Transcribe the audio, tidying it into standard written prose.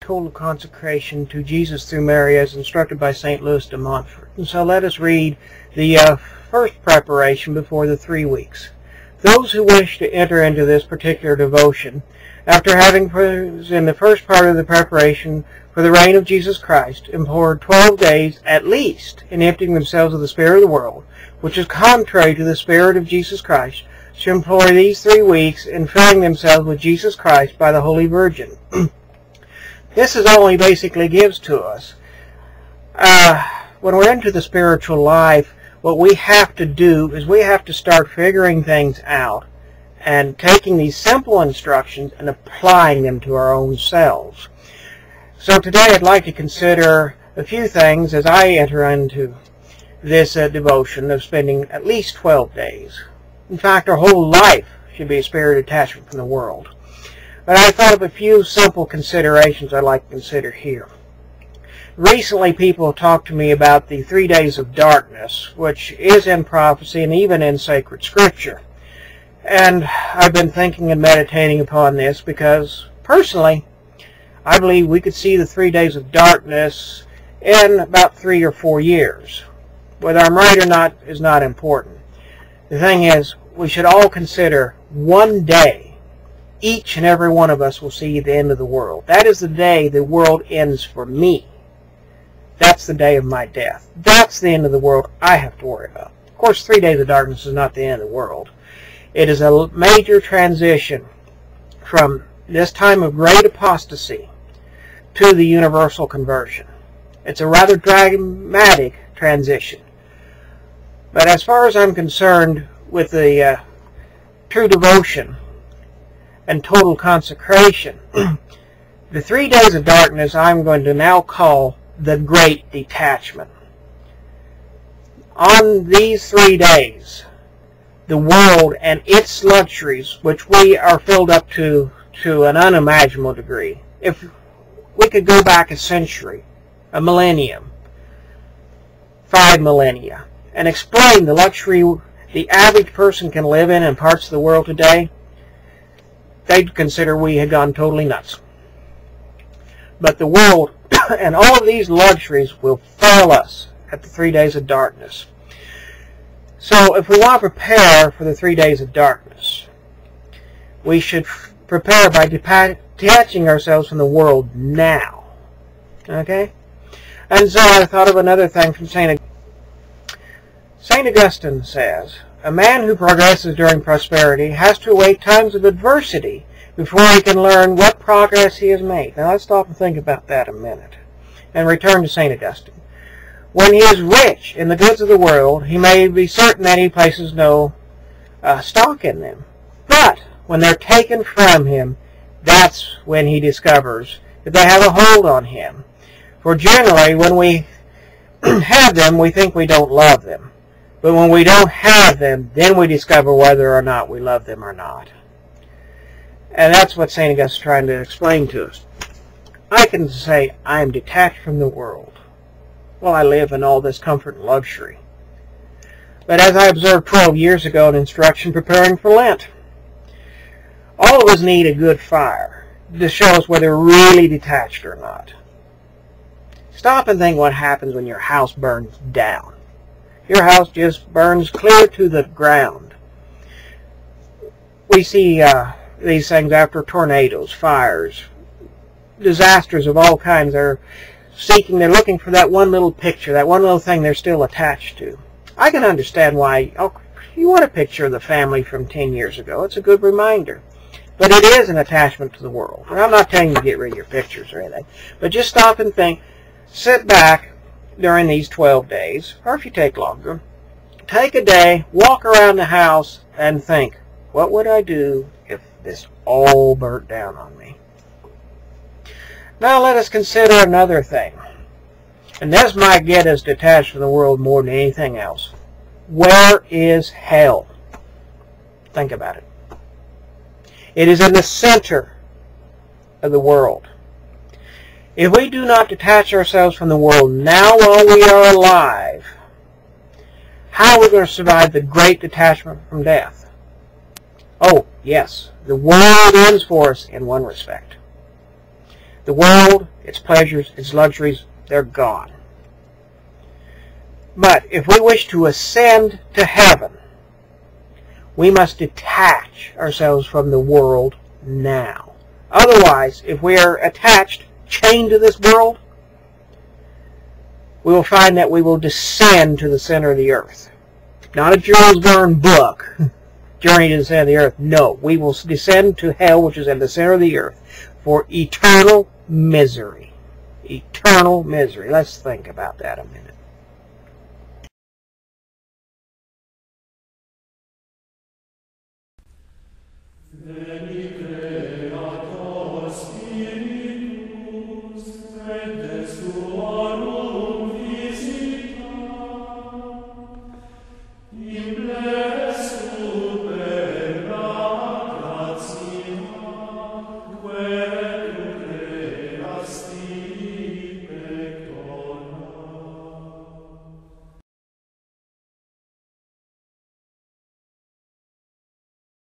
total consecration to Jesus through Mary as instructed by St. Louis de Montfort. And so let us read the first preparation before the 3 weeks. Those who wish to enter into this particular devotion, after having in the first part of the preparation for the reign of Jesus Christ, employed 12 days at least in emptying themselves of the spirit of the world, which is contrary to the spirit of Jesus Christ, should employ these 3 weeks in filling themselves with Jesus Christ by the Holy Virgin. This is all he basically gives to us. When we're into the spiritual life, what we have to do is we have to start figuring things out and taking these simple instructions and applying them to our own selves. So today I'd like to consider a few things as I enter into this devotion of spending at least 12 days. In fact, our whole life should be a spirit of detachment from the world. But I thought of a few simple considerations I'd like to consider here. Recently, people have talked to me about the 3 days of darkness, which is in prophecy and even in sacred scripture. And I've been thinking and meditating upon this because, personally, I believe we could see the 3 days of darkness in about 3 or 4 years. Whether I'm right or not is not important. The thing is, we should all consider one day each and every one of us will see the end of the world. That is the day the world ends for me. That's the day of my death. That's the end of the world I have to worry about. Of course, 3 days of darkness is not the end of the world. It is a major transition from this time of great apostasy to the universal conversion. It's a rather dramatic transition. But as far as I'm concerned with the true devotion and total consecration, the 3 days of darkness I'm going to now call the Great Detachment. On these 3 days, the world and its luxuries, which we are filled up to an unimaginable degree. If we could go back a century, a millennium, 5 millennia, and explain the luxury the average person can live in parts of the world today, they'd consider we had gone totally nuts. But the world and all of these luxuries will fail us at the 3 days of darkness. So if we want to prepare for the 3 days of darkness, we should prepare by detaching ourselves from the world now. Okay? And so I thought of another thing from St. Augustine says, a man who progresses during prosperity has to await times of adversity before he can learn what progress he has made. Now let's stop and think about that a minute and return to St. Augustine. When he is rich in the goods of the world, he may be certain that he places no stock in them. But when they're taken from him, that's when he discovers that they have a hold on him. For generally, when we have them, we think we don't love them. But when we don't have them, then we discover whether or not we love them or not. And that's what St. Augustine is trying to explain to us. I can say, I am detached from the world. Well, I live in all this comfort and luxury. But as I observed 12 years ago in instruction preparing for Lent, all of us need a good fire to show us whether we're really detached or not. Stop and think what happens when your house burns down. Your house just burns clear to the ground. We see these things after tornadoes, fires, disasters of all kinds. They're looking for that one little picture, that one little thing they're still attached to. I can understand why you want a picture of the family from 10 years ago. It's a good reminder. But it is an attachment to the world. And I'm not telling you to get rid of your pictures or anything. But just stop and think. Sit back during these 12 days, or if you take longer, take a day, walk around the house, and think, what would I do if this all burnt down on me? Now let us consider another thing. And this might get us detached from the world more than anything else. Where is hell? Think about it. It is in the center of the world. If we do not detach ourselves from the world now while we are alive, how are we going to survive the great detachment from death? Oh, yes, the world ends for us in one respect. The world its pleasures, its luxuries, they're gone. But if we wish to ascend to heaven, we must detach ourselves from the world now. Otherwise, if we are attached, chained to this world, we will find that we will descend to the center of the earth. Not a Jules Verne book, Journey to the Center of the Earth. No, we will descend to hell, which is at the center of the earth, for eternal misery. Eternal misery. Let's think about that a minute. Veni creator spiritus, et des